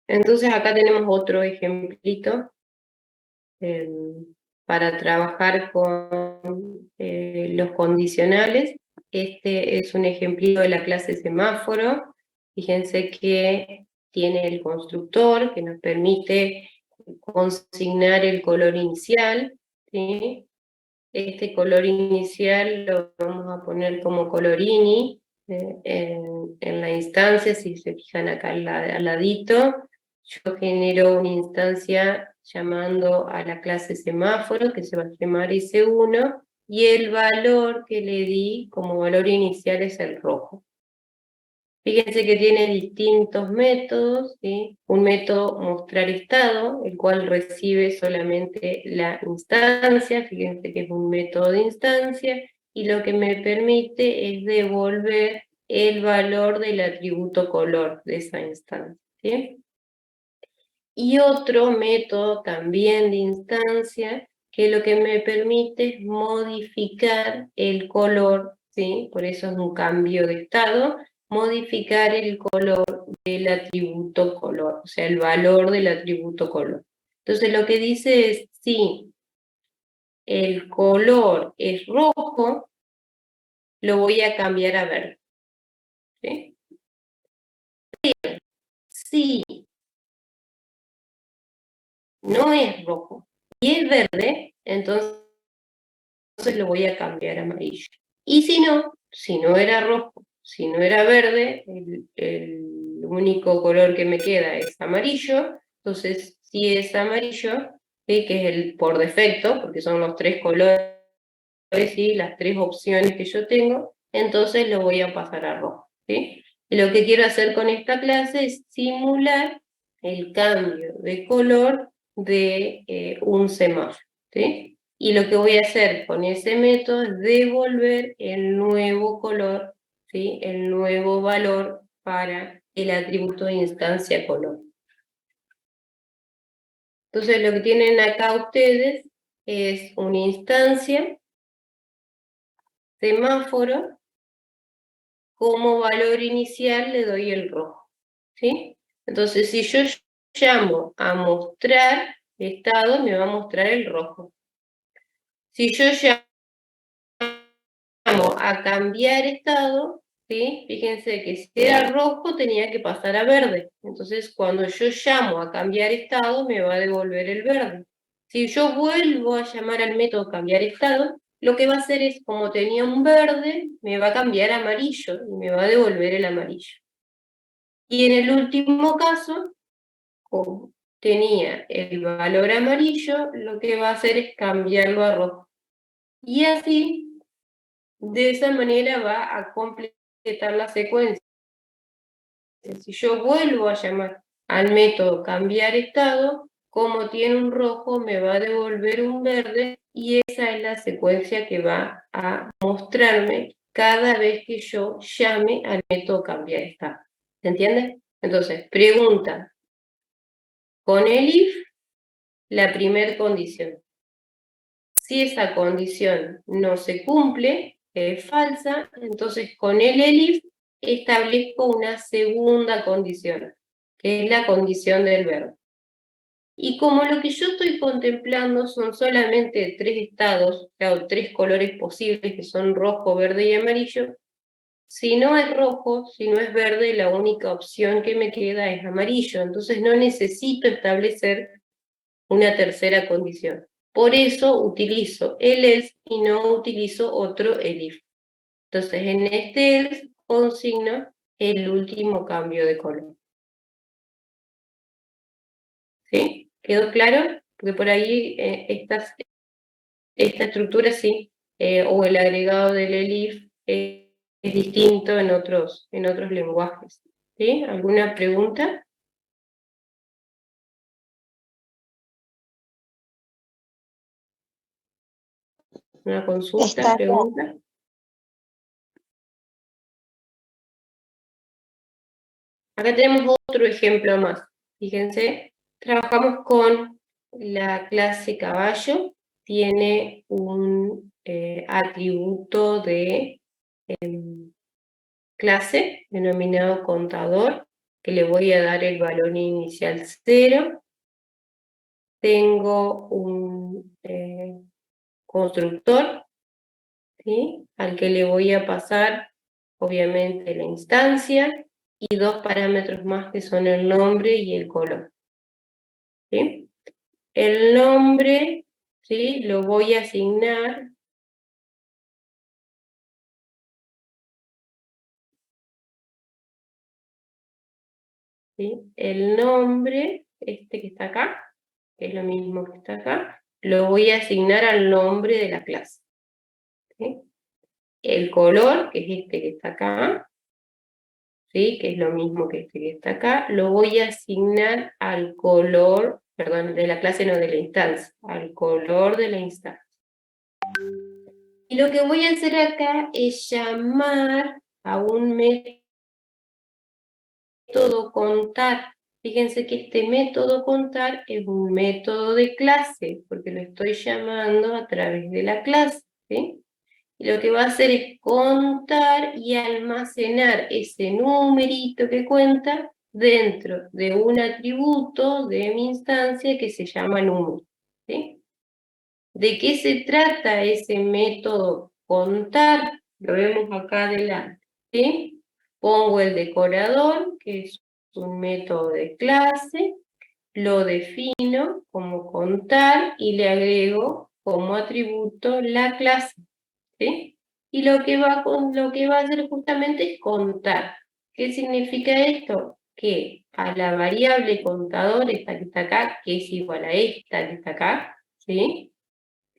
Entonces acá tenemos otro ejemplito para trabajar con los condicionales. Este es un ejemplito de la clase semáforo. Fíjense que tiene el constructor que nos permite consignar el color inicial, ¿sí? Este color inicial lo vamos a poner como color ini en la instancia. Si se fijan acá al ladito, yo genero una instancia llamando a la clase semáforo, que se va a llamar S1, y el valor que le di como valor inicial es el rojo. Fíjense que tiene distintos métodos, ¿sí? Un método mostrar estado, el cual recibe solamente la instancia. Fíjense que es un método de instancia, y lo que me permite es devolver el valor del atributo color de esa instancia, ¿sí? Y otro método también de instancia, que lo que me permite es modificar el color, ¿sí? Por eso es un cambio de estado, modificar el color del atributo color, o sea, el valor del atributo color. Entonces lo que dice es, si el color es rojo, lo voy a cambiar a verde, ¿sí? Si no es rojo y es verde, entonces lo voy a cambiar a amarillo. Y si no era rojo, si no era verde, el único color que me queda es amarillo. Entonces, si es amarillo, ¿sí? Que es el por defecto, porque son los tres colores y las tres opciones que yo tengo, entonces lo voy a pasar a rojo, ¿sí? Y lo que quiero hacer con esta clase es simular el cambio de color de un semáforo, ¿sí? Y lo que voy a hacer con ese método es devolver el nuevo color, ¿sí? El nuevo valor para el atributo de instancia color. Entonces lo que tienen acá ustedes es una instancia semáforo. Como valor inicial le doy el rojo, ¿sí? Entonces, si yo llamo a mostrar estado, me va a mostrar el rojo. Si yo llamo a cambiar estado, ¿sí? Fíjense que si era rojo tenía que pasar a verde. Entonces, cuando yo llamo a cambiar estado, me va a devolver el verde. Si yo vuelvo a llamar al método cambiar estado, lo que va a hacer es, como tenía un verde, me va a cambiar a amarillo y me va a devolver el amarillo. Y en el último caso, como tenía el valor amarillo, lo que va a hacer es cambiarlo a rojo. Y así, de esa manera va a completar la secuencia. Si yo vuelvo a llamar al método cambiar estado, como tiene un rojo, me va a devolver un verde, y esa es la secuencia que va a mostrarme cada vez que yo llame al método cambiar estado. ¿Se entiende? Entonces, pregunta. Con el if, la primera condición. Si esa condición no se cumple, es falsa, entonces con el elif establezco una segunda condición, que es la condición del verbo. Y como lo que yo estoy contemplando son solamente tres estados, o tres colores posibles, que son rojo, verde y amarillo, si no es rojo, si no es verde, la única opción que me queda es amarillo. Entonces no necesito establecer una tercera condición. Por eso utilizo el else y no utilizo otro elif. Entonces en este else consigno el último cambio de color. ¿Sí? ¿Quedó claro? Porque por ahí esta estructura sí, o el agregado del elif es distinto en otros lenguajes. ¿Sí? ¿Alguna pregunta? ¿Una consulta? ¿Pregunta? Acá tenemos otro ejemplo más. Fíjense, trabajamos con la clase caballo, tiene un atributo de clase denominado contador, que le voy a dar el valor inicial 0. Tengo un constructor, ¿sí? Al que le voy a pasar, obviamente, la instancia y dos parámetros más que son el nombre y el color. ¿Sí? El nombre, ¿sí? Lo voy a asignar ¿sí? El nombre, este que está acá, que es lo mismo que está acá, lo voy a asignar al nombre de la clase. ¿Sí? El color, que es este que está acá, ¿sí? Que es lo mismo que este que está acá, lo voy a asignar al color, perdón, de la clase, no de la instancia, al color de la instancia. Y lo que voy a hacer acá es llamar a un método contar. Fíjense que este método contar es un método de clase, porque lo estoy llamando a través de la clase, ¿sí? Y lo que va a hacer es contar y almacenar ese numerito que cuenta dentro de un atributo de mi instancia que se llama número, ¿sí? ¿De qué se trata ese método contar? Lo vemos acá adelante, ¿sí? Pongo el decorador, que es un método de clase, lo defino como contar y le agrego como atributo la clase, ¿sí? Y lo que va a hacer justamente es contar. ¿Qué significa esto? Que a la variable contador, esta que está acá, que es igual a esta que está acá, ¿sí?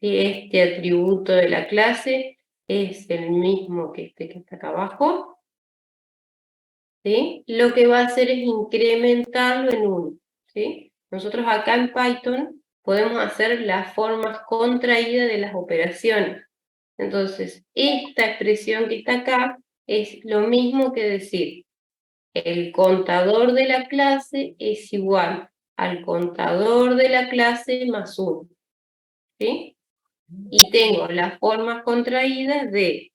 Y este atributo de la clase es el mismo que este que está acá abajo, ¿sí? Lo que va a hacer es incrementarlo en 1, ¿sí? Nosotros acá en Python podemos hacer las formas contraídas de las operaciones. Entonces, esta expresión que está acá es lo mismo que decir, el contador de la clase es igual al contador de la clase más 1, ¿sí? Y tengo las formas contraídas de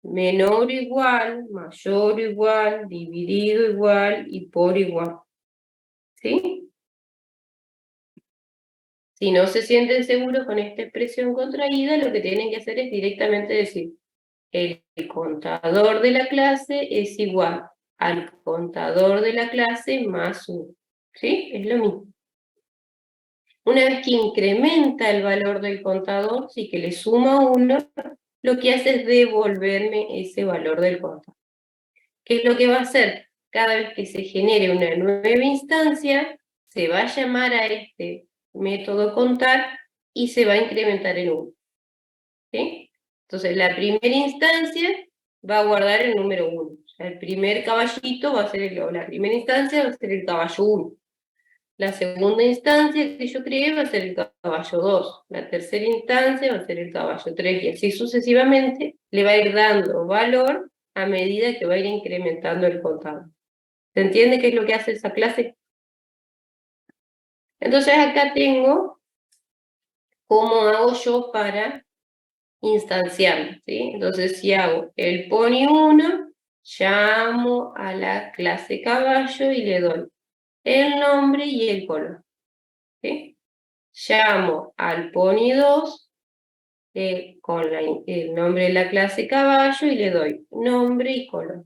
menor o igual, mayor o igual, dividido igual y por igual. ¿Sí? Si no se sienten seguros con esta expresión contraída, lo que tienen que hacer es directamente decir, el contador de la clase es igual al contador de la clase más 1. ¿Sí? Es lo mismo. Una vez que incrementa el valor del contador, sí que le suma 1, lo que hace es devolverme ese valor del contador. ¿Qué es lo que va a hacer? Cada vez que se genere una nueva instancia, se va a llamar a este método contar y se va a incrementar en 1. ¿Sí? Entonces, la primera instancia va a guardar el número 1. O sea, el primer caballito va a ser la primera instancia va a ser el caballo 1. La segunda instancia que yo creé va a ser el caballo 2. La tercera instancia va a ser el caballo 3. Y así sucesivamente le va a ir dando valor a medida que va a ir incrementando el contador. ¿Se entiende qué es lo que hace esa clase? Entonces acá tengo cómo hago yo para instanciarlo, ¿sí? Entonces si hago el pony 1, llamo a la clase caballo y le doy el nombre y el color, ¿sí? Llamo al pony 2 con el nombre de la clase caballo y le doy nombre y color.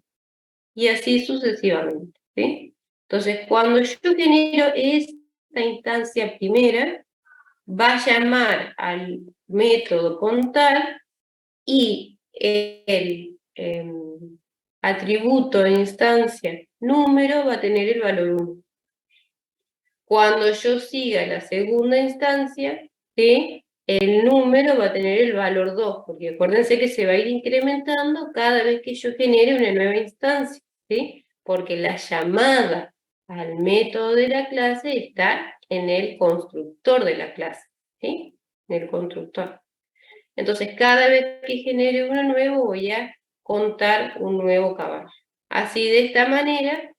Y así sucesivamente, ¿sí? Entonces, cuando yo genero esta instancia primera, va a llamar al método contar y el atributo de instancia número va a tener el valor 1. Cuando yo siga la segunda instancia, ¿sí? El número va a tener el valor 2, porque acuérdense que se va a ir incrementando cada vez que yo genere una nueva instancia, ¿sí? Porque la llamada al método de la clase está en el constructor de la clase, ¿sí? En el constructor. Entonces, cada vez que genere uno nuevo, voy a contar un nuevo caballo. Así, de esta manera,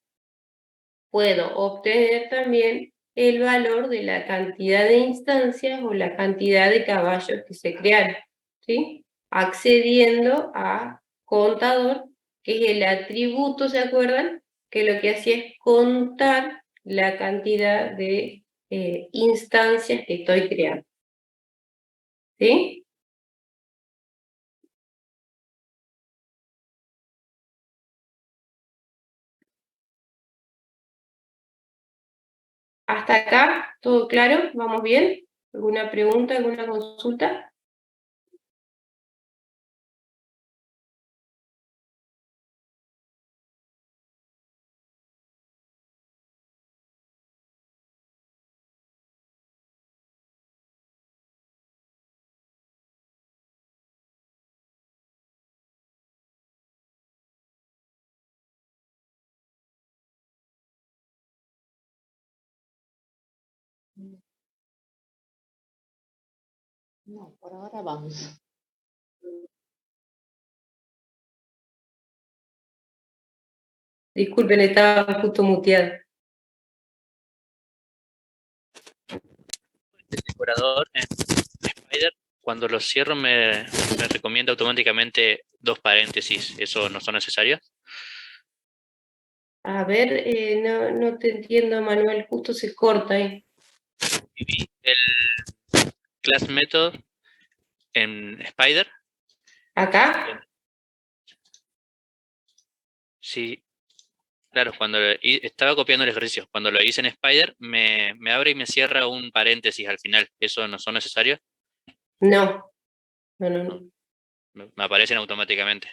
puedo obtener también el valor de la cantidad de instancias o la cantidad de caballos que se crearon, ¿sí? Accediendo a contador, que es el atributo, ¿se acuerdan? que lo que hacía es contar la cantidad de instancias que estoy creando. ¿Sí? ¿Hasta acá todo claro? ¿Vamos bien? ¿Alguna pregunta, alguna consulta? No, por ahora vamos. Disculpen, estaba justo muteada. El decorador en Spider, cuando lo cierro me recomienda automáticamente 2 paréntesis. ¿Eso no son necesarios? A ver, no te entiendo, Manuel, justo se corta ahí. El class method en Spider. ¿Acá? Sí, claro, cuando estaba copiando el ejercicio, cuando lo hice en Spider, me abre y me cierra un paréntesis al final. ¿Eso no son necesarios? No, no. Me aparecen automáticamente.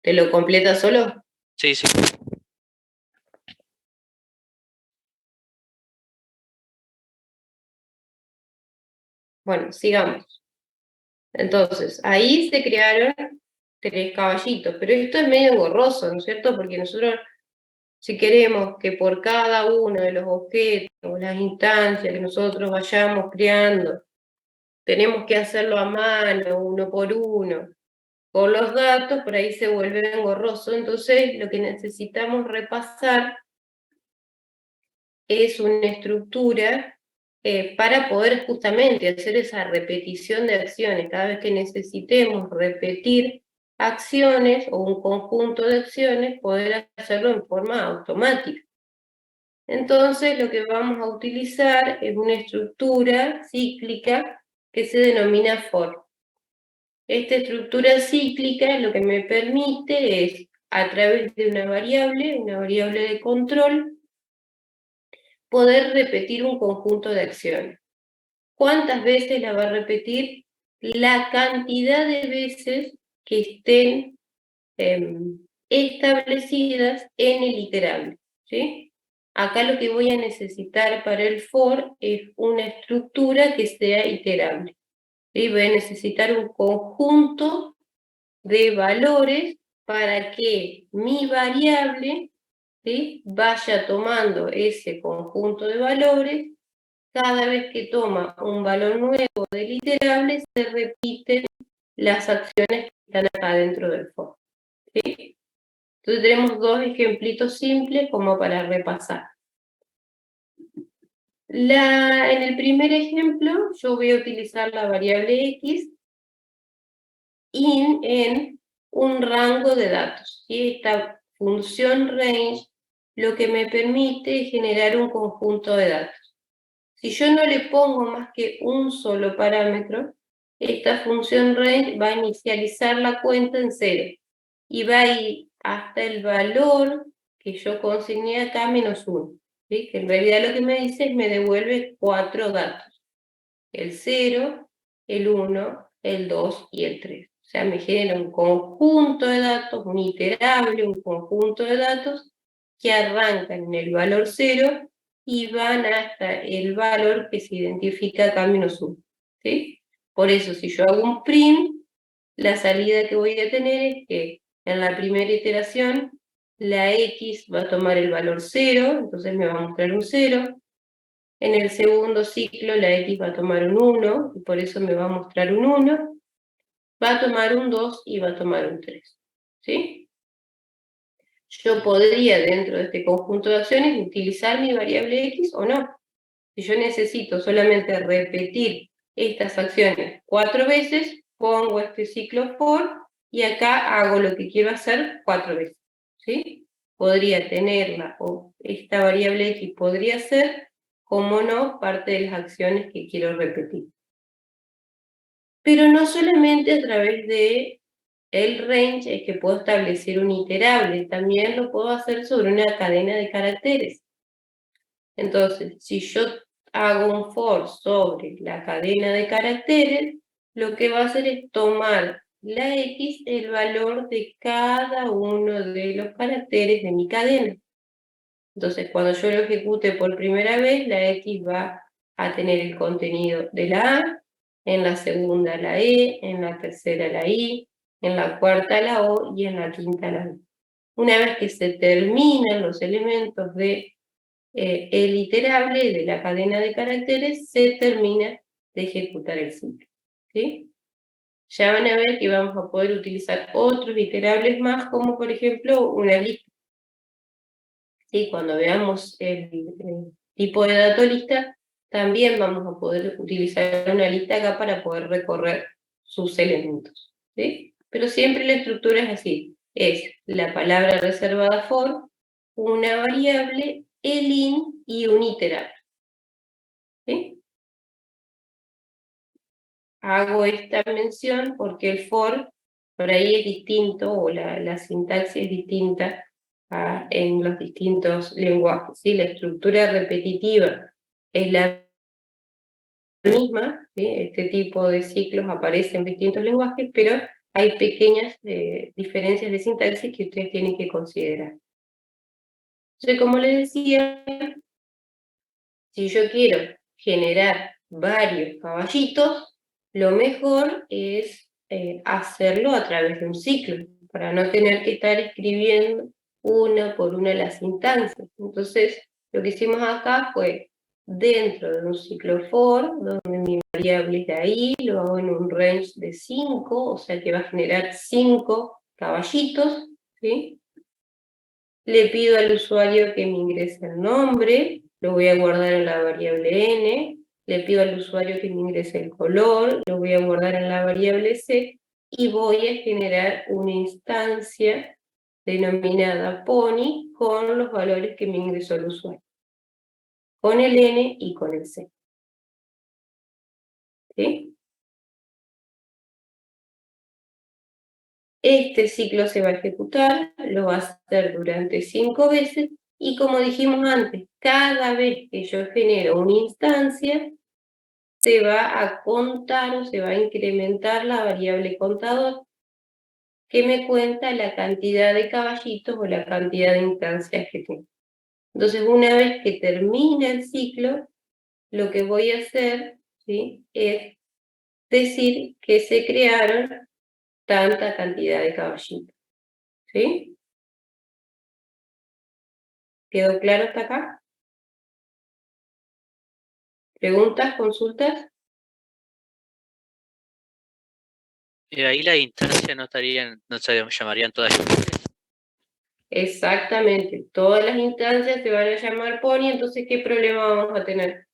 ¿Te lo completa solo? Sí. Bueno, sigamos. Entonces, ahí se crearon 3 caballitos, pero esto es medio engorroso, ¿no es cierto? Porque nosotros, si queremos que por cada uno de los objetos, las instancias que nosotros vayamos creando, tenemos que hacerlo a mano, uno por uno, con los datos, por ahí se vuelve engorroso. Entonces, lo que necesitamos repasar es una estructura para poder justamente hacer esa repetición de acciones. Cada vez que necesitemos repetir acciones o un conjunto de acciones, poder hacerlo en forma automática. Entonces, lo que vamos a utilizar es una estructura cíclica que se denomina for. Esta estructura cíclica lo que me permite es, a través de una variable de control, poder repetir un conjunto de acciones. ¿Cuántas veces la va a repetir? La cantidad de veces que estén establecidas en el iterable, ¿sí? Acá lo que voy a necesitar para el for es una estructura que sea iterable. ¿Sí? Voy a necesitar un conjunto de valores para que mi variable, ¿sí?, vaya tomando ese conjunto de valores. Cada vez que toma un valor nuevo del iterable, se repiten las acciones que están acá dentro del for. ¿Sí? Entonces tenemos 2 ejemplitos simples como para repasar. En el primer ejemplo, yo voy a utilizar la variable x en un rango de datos. ¿Sí? Esta función range lo que me permite es generar un conjunto de datos. Si yo no le pongo más que un solo parámetro, esta función range va a inicializar la cuenta en 0 y va a ir hasta el valor que yo consigné acá menos 1. ¿Sí? Que en realidad lo que me dice es me devuelve 4 datos. El 0, el 1, el 2 y el 3. O sea, me genera un conjunto de datos, un iterable, un conjunto de datos que arrancan en el valor 0 y van hasta el valor que se identifica acá menos 1. ¿Sí? Por eso, si yo hago un print, la salida que voy a tener es que en la primera iteración la x va a tomar el valor 0, entonces me va a mostrar un 0. En el segundo ciclo la x va a tomar un 1, y por eso me va a mostrar un 1. Va a tomar un 2 y va a tomar un 3. ¿Sí? Yo podría, dentro de este conjunto de acciones, utilizar mi variable x o no. Si yo necesito solamente repetir estas acciones 4 veces, pongo este ciclo for y acá hago lo que quiero hacer 4 veces. ¿sí? Podría tenerla, o esta variable X podría ser, como no, parte de las acciones que quiero repetir. Pero no solamente a través de el range es que puedo establecer un iterable, también lo puedo hacer sobre una cadena de caracteres. Entonces, si yo hago un for sobre la cadena de caracteres, lo que va a hacer es tomar la X, el valor de cada uno de los caracteres de mi cadena. Entonces, cuando yo lo ejecute por primera vez, la X va a tener el contenido de la A, en la segunda la E, en la tercera la I, en la cuarta la O y en la quinta la B. Una vez que se terminan los elementos de el iterable de la cadena de caracteres, se termina de ejecutar el ciclo, ¿sí? Ya van a ver que vamos a poder utilizar otros iterables más, como por ejemplo una lista. ¿Sí? Cuando veamos el tipo de dato lista, también vamos a poder utilizar una lista acá para poder recorrer sus elementos, ¿sí? Pero siempre la estructura es así, es la palabra reservada for, una variable, el in y un iterable, ¿sí? Hago esta mención porque el for por ahí es distinto, o la sintaxis es distinta en los distintos lenguajes, ¿sí? La estructura repetitiva es la misma, ¿sí? Este tipo de ciclos aparece en distintos lenguajes, pero hay pequeñas diferencias de sintaxis que ustedes tienen que considerar. Entonces, como les decía, si yo quiero generar varios caballitos, lo mejor es hacerlo a través de un ciclo, para no tener que estar escribiendo una por una las instancias. Entonces, lo que hicimos acá fue, dentro de un ciclo for, donde mi variable es de ahí, lo hago en un range de 5, o sea que va a generar 5 caballitos, ¿sí? Le pido al usuario que me ingrese el nombre, lo voy a guardar en la variable n, le pido al usuario que me ingrese el color, lo voy a guardar en la variable c, y voy a generar una instancia denominada pony con los valores que me ingresó el usuario, con el n y con el c. ¿Sí? Este ciclo se va a ejecutar, lo va a hacer durante 5 veces, y como dijimos antes, cada vez que yo genero una instancia, se va a contar o se va a incrementar la variable contador, que me cuenta la cantidad de caballitos o la cantidad de instancias que tengo. Entonces, una vez que termina el ciclo, lo que voy a hacer, ¿sí?, es decir que se crearon tanta cantidad de caballitos. ¿Sí? ¿Quedó claro hasta acá? ¿Preguntas, consultas? Y ahí las instancias no se llamarían todas iguales. Exactamente, todas las instancias se van a llamar pony, entonces ¿qué problema vamos a tener?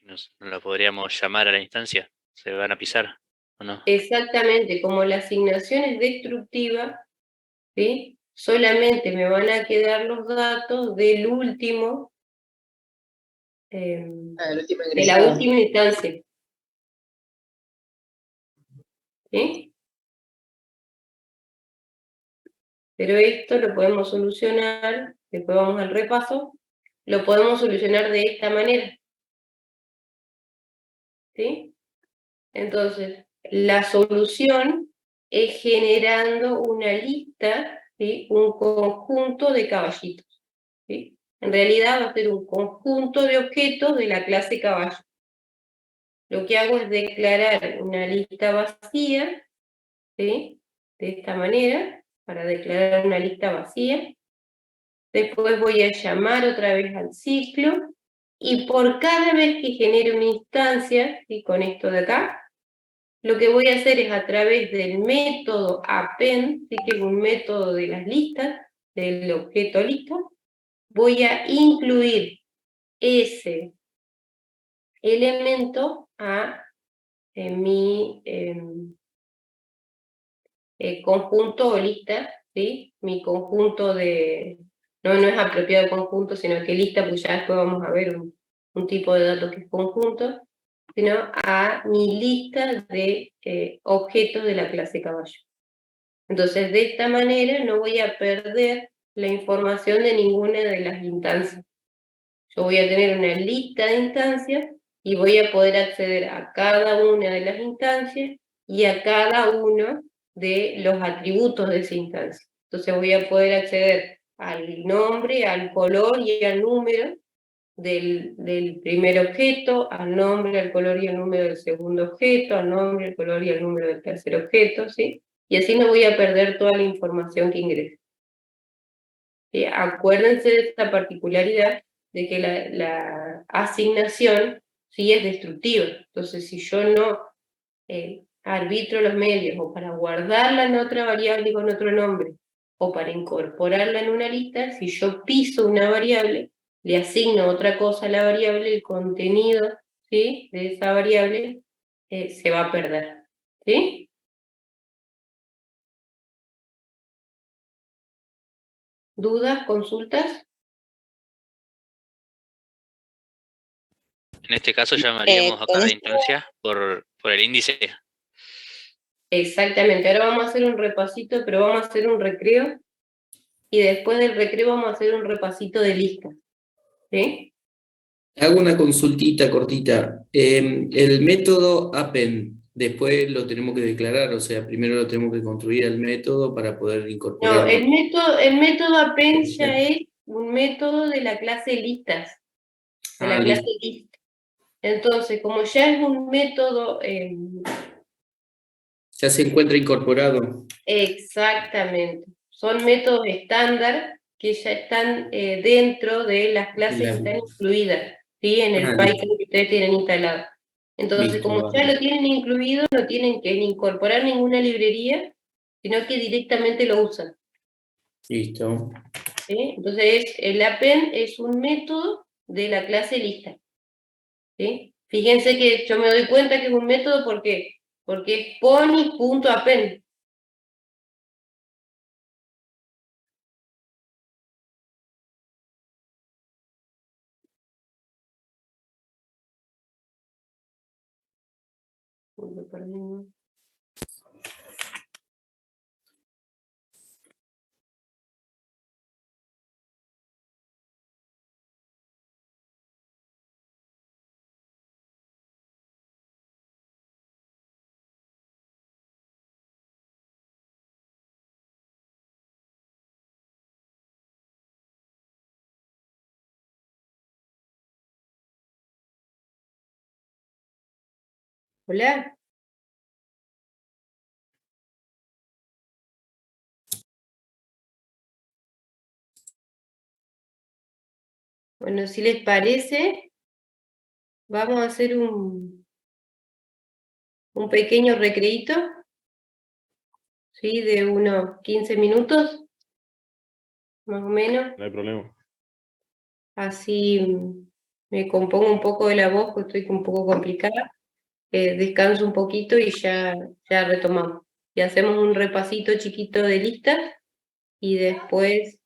No la podríamos llamar a la instancia. Se van a pisar, ¿o no? Exactamente, como la asignación es destructiva, ¿sí?, solamente me van a quedar los datos del último, El último de la ingresado. última instancia. ¿Sí? Pero esto lo podemos solucionar, después vamos al repaso, lo podemos solucionar de esta manera. ¿Sí? Entonces, la solución es generando una lista, ¿sí?, un conjunto de caballitos, ¿sí? En realidad va a ser un conjunto de objetos de la clase caballo. Lo que hago es declarar una lista vacía, ¿sí?, de esta manera, para declarar una lista vacía. Después voy a llamar otra vez al ciclo, y por cada vez que genere una instancia, ¿sí?, con esto de acá, lo que voy a hacer es, a través del método append, ¿sí?, que es un método de las listas, del objeto lista, voy a incluir ese elemento a mi conjunto o lista, ¿sí? Mi conjunto de... No es apropiado conjunto, sino que lista, pues ya después vamos a ver un tipo de datos que es conjunto, sino a mi lista de objetos de la clase caballo. Entonces, de esta manera no voy a perder la información de ninguna de las instancias. Yo voy a tener una lista de instancias y voy a poder acceder a cada una de las instancias y a cada uno de los atributos de esa instancia. Entonces voy a poder acceder al nombre, al color y al número del primer objeto, al nombre, al color y al número del segundo objeto, al nombre, al color y al número del tercer objeto, ¿sí? Y así no voy a perder toda la información que ingrese. ¿Sí? Acuérdense de esta particularidad de que la asignación sí es destructiva. Entonces, si yo no arbitro los medios o para guardarla en otra variable con otro nombre o para incorporarla en una lista, si yo piso una variable, le asigno otra cosa a la variable, el contenido, ¿sí?, de esa variable se va a perder. ¿Sí? ¿Dudas? ¿Consultas? En este caso llamaríamos a con cada esto- instancia por el índice. Exactamente, ahora vamos a hacer un repasito, pero vamos a hacer un recreo, y después del recreo vamos a hacer un repasito de listas. ¿Sí? Hago una consultita cortita. El método append, después lo tenemos que declarar, o sea, primero lo tenemos que construir el método para poder No, incorporarlo. el método append ya es un método de la clase listas, de la clase list. Entonces, como ya es un método, Ya se encuentra incorporado. exactamente, son métodos estándar que ya están dentro de las clases que están incluidas, ¿sí?, en el Python que ustedes tienen instalado. Entonces, Listo, como ya lo tienen incluido, no tienen que ni incorporar ninguna librería, sino que directamente lo usan. Listo. ¿Sí? Entonces, el append es un método de la clase lista. ¿Sí? Fíjense que yo me doy cuenta que es un método porque es pony.append. Hola. Bueno, si les parece, vamos a hacer un pequeño recreíto, ¿sí?, de unos 15 minutos, más o menos. No hay problema. Así me compongo un poco de la voz, porque estoy un poco complicada. Descanso un poquito y ya retomamos. Y hacemos un repasito chiquito de listas y después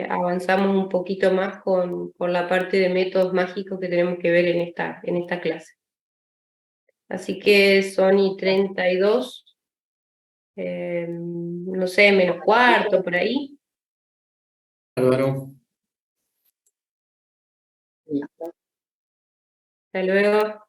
avanzamos un poquito más con la parte de métodos mágicos que tenemos que ver en esta clase. Así que son y 32, no sé, menos cuarto, por ahí. Bárbaro. Hasta luego.